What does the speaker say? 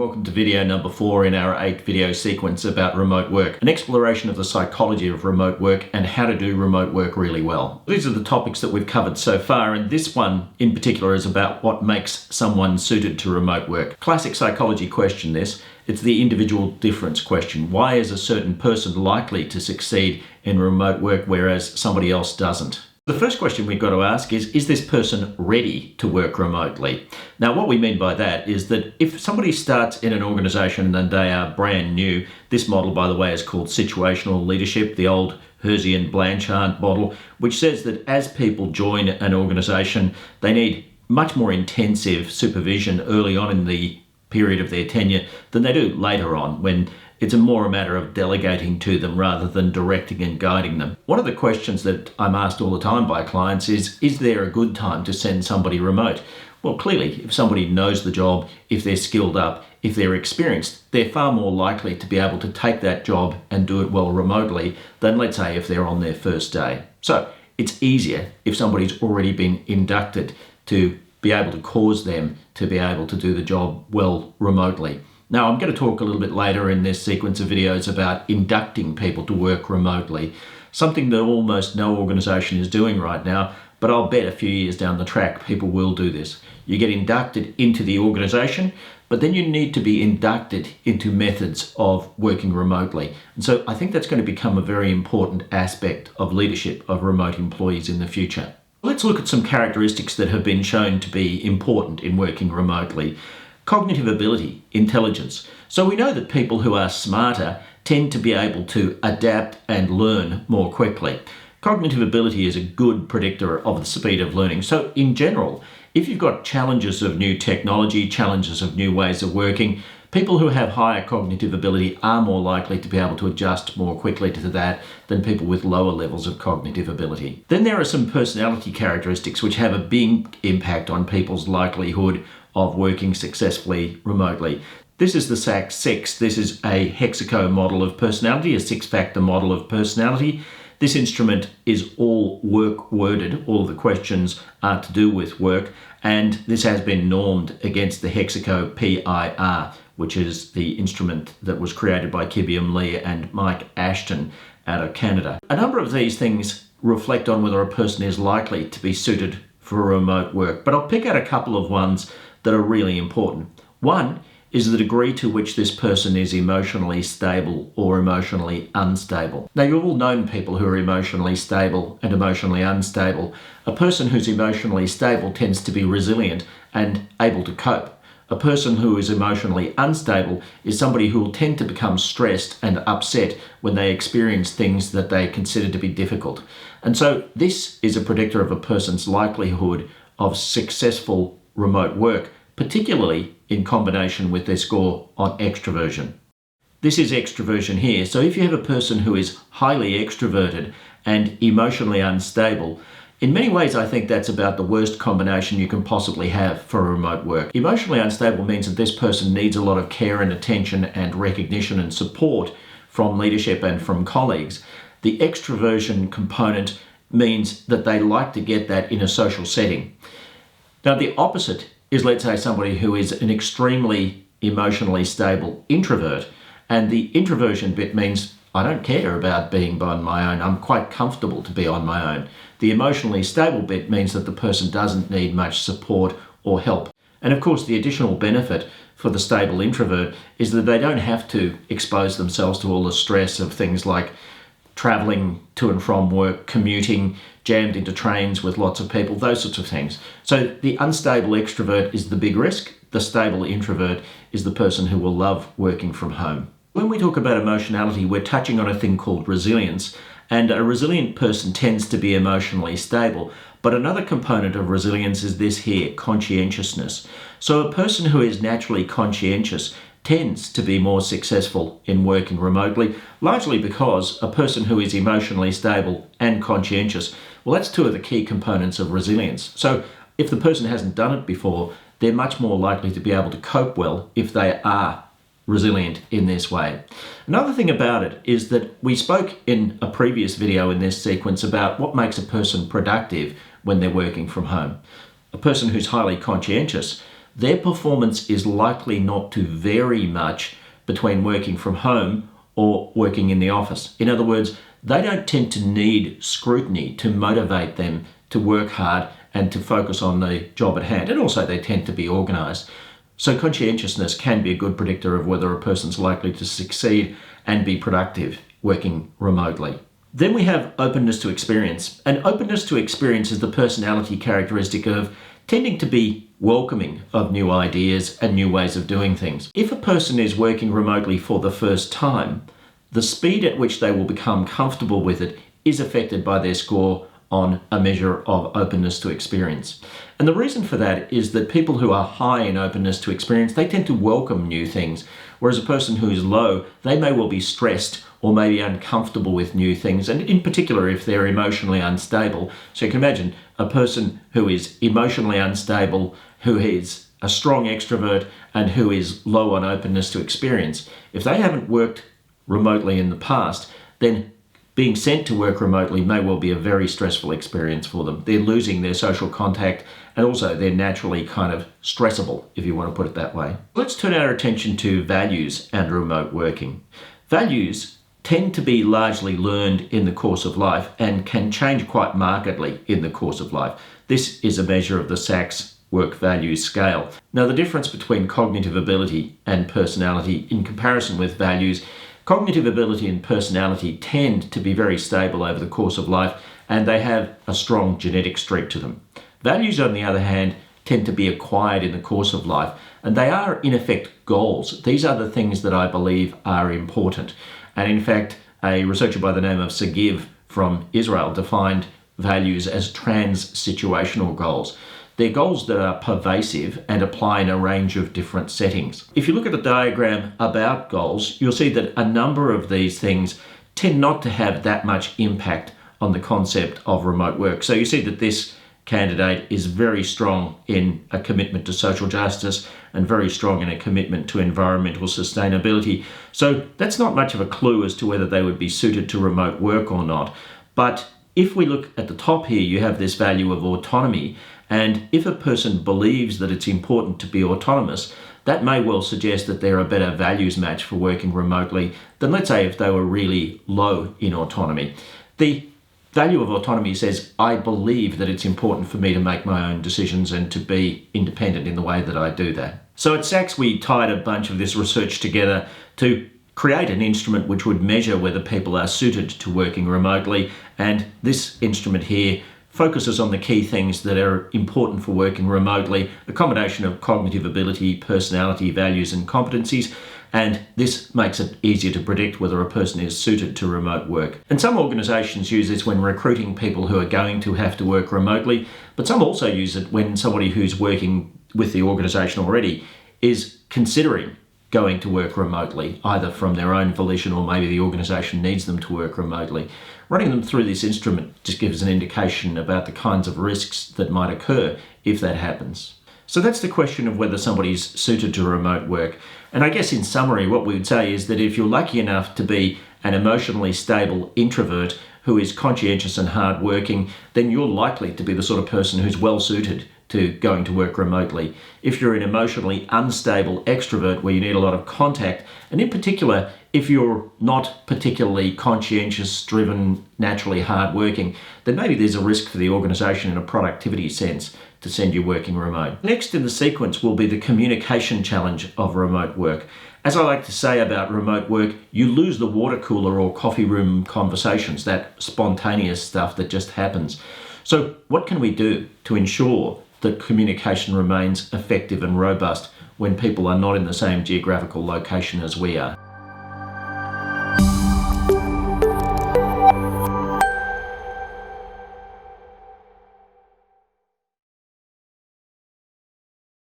welcome to video number 4 in our 8 video sequence about remote work, an exploration of the psychology of remote work and how to do remote work really well. These are the topics that we've covered so far, and this one in particular is about what makes someone suited to remote work. Classic psychology question this. It's the individual difference question. Why is a certain person likely to succeed in remote work whereas somebody else doesn't? The first question we've got to ask is this person ready to work remotely? Now, what we mean by that is that if somebody starts in an organization and they are brand new, this model, by the way, is called situational leadership, the old Herzian Blanchard model, which says that as people join an organization, they need much more intensive supervision early on in the period of their tenure than they do later on, when it's more a matter of delegating to them rather than directing and guiding them. One of the questions that I'm asked all the time by clients is there a good time to send somebody remote? Well, clearly, if somebody knows the job, if they're skilled up, if they're experienced, they're far more likely to be able to take that job and do it well remotely than, let's say, if they're on their first day. So it's easier if somebody's already been inducted to be able to cause them to be able to do the job well remotely. Now, I'm going to talk a little bit later in this sequence of videos about inducting people to work remotely, something that almost no organization is doing right now, but I'll bet a few years down the track people will do this. You get inducted into the organization, but then you need to be inducted into methods of working remotely. And so I think that's going to become a very important aspect of leadership of remote employees in the future. Let's look at some characteristics that have been shown to be important in working remotely. Cognitive ability, intelligence. So we know that people who are smarter tend to be able to adapt and learn more quickly. Cognitive ability is a good predictor of the speed of learning. So in general, if you've got challenges of new technology, challenges of new ways of working, people who have higher cognitive ability are more likely to be able to adjust more quickly to that than people with lower levels of cognitive ability. Then there are some personality characteristics which have a big impact on people's likelihood of working successfully remotely. This is the SAC 6. This is a Hexaco model of personality, a 6-factor model of personality. This instrument is all work worded. All of the questions are to do with work, and this has been normed against the Hexaco PIR, which is the instrument that was created by Kibiam Lee and Mike Ashton out of Canada. A number of these things reflect on whether a person is likely to be suited for remote work, but I'll pick out a couple of ones that are really important. One is the degree to which this person is emotionally stable or emotionally unstable. Now, you've all known people who are emotionally stable and emotionally unstable. A person who's emotionally stable tends to be resilient and able to cope. A person who is emotionally unstable is somebody who will tend to become stressed and upset when they experience things that they consider to be difficult. And so this is a predictor of a person's likelihood of successful remote work, particularly in combination with their score on extroversion. This is extroversion here. So if you have a person who is highly extroverted and emotionally unstable, in many ways I think that's about the worst combination you can possibly have for remote work. Emotionally unstable means that this person needs a lot of care and attention and recognition and support from leadership and from colleagues. The extroversion component means that they like to get that in a social setting. Now, the opposite is, let's say, somebody who is an extremely emotionally stable introvert, and the introversion bit means I don't care about being on my own. I'm quite comfortable to be on my own. The emotionally stable bit means that the person doesn't need much support or help. And of course, the additional benefit for the stable introvert is that they don't have to expose themselves to all the stress of things like traveling to and from work, commuting, jammed into trains with lots of people, those sorts of things. So the unstable extrovert is the big risk. The stable introvert is the person who will love working from home. When we talk about emotionality, we're touching on a thing called resilience, and a resilient person tends to be emotionally stable. But another component of resilience is this here, conscientiousness. So a person who is naturally conscientious tends to be more successful in working remotely, largely because a person who is emotionally stable and conscientious, well, that's two of the key components of resilience. So if the person hasn't done it before, they're much more likely to be able to cope well if they are resilient in this way. Another thing about it is that we spoke in a previous video in this sequence about what makes a person productive when they're working from home. A person who's highly conscientious their performance is likely not to vary much between working from home or working in the office. In other words, they don't tend to need scrutiny to motivate them to work hard and to focus on the job at hand. And also they tend to be organised. So conscientiousness can be a good predictor of whether a person's likely to succeed and be productive working remotely. Then we have openness to experience. And openness to experience is the personality characteristic of tending to be welcoming of new ideas and new ways of doing things. If a person is working remotely for the first time, the speed at which they will become comfortable with it is affected by their score on a measure of openness to experience. And the reason for that is that people who are high in openness to experience, they tend to welcome new things, whereas a person who is low, they may well be stressed or maybe uncomfortable with new things, and in particular if they're emotionally unstable. So you can imagine a person who is emotionally unstable, who is a strong extrovert, and who is low on openness to experience. If they haven't worked remotely in the past, then being sent to work remotely may well be a very stressful experience for them. They're losing their social contact, and also they're naturally kind of stressable, if you want to put it that way. Let's turn our attention to values and remote working. Values tend to be largely learned in the course of life and can change quite markedly in the course of life. This is a measure of the Sachs work values scale. Now, the difference between cognitive ability and personality in comparison with values, cognitive ability and personality tend to be very stable over the course of life, and they have a strong genetic streak to them. Values, on the other hand, tend to be acquired in the course of life, and they are in effect goals. These are the things that I believe are important. And in fact, a researcher by the name of Segev from Israel defined values as trans-situational goals. They're goals that are pervasive and apply in a range of different settings. If you look at the diagram about goals, you'll see that a number of these things tend not to have that much impact on the concept of remote work. So you see that this candidate is very strong in a commitment to social justice and very strong in a commitment to environmental sustainability. So that's not much of a clue as to whether they would be suited to remote work or not. But if we look at the top here, you have this value of autonomy. And if a person believes that it's important to be autonomous, that may well suggest that they're a better values match for working remotely than, let's say, if they were really low in autonomy. The value of autonomy says, I believe that it's important for me to make my own decisions and to be independent in the way that I do that. So at Sachs, we tied a bunch of this research together to create an instrument which would measure whether people are suited to working remotely. And this instrument here focuses on the key things that are important for working remotely, a combination of cognitive ability, personality, values, and competencies. And this makes it easier to predict whether a person is suited to remote work. And some organisations use this when recruiting people who are going to have to work remotely, but some also use it when somebody who's working with the organisation already is considering going to work remotely, either from their own volition or maybe the organisation needs them to work remotely. Running them through this instrument just gives an indication about the kinds of risks that might occur if that happens. So that's the question of whether somebody's suited to remote work. And I guess in summary, what we would say is that if you're lucky enough to be an emotionally stable introvert who is conscientious and hardworking, then you're likely to be the sort of person who's well suited to going to work remotely. If you're an emotionally unstable extrovert where you need a lot of contact, and in particular, if you're not particularly conscientious, driven, naturally hardworking, then maybe there's a risk for the organisation in a productivity sense to send you working remote. Next in the sequence will be the communication challenge of remote work. As I like to say about remote work, you lose the water cooler or coffee room conversations, that spontaneous stuff that just happens. So what can we do to ensure that communication remains effective and robust when people are not in the same geographical location as we are?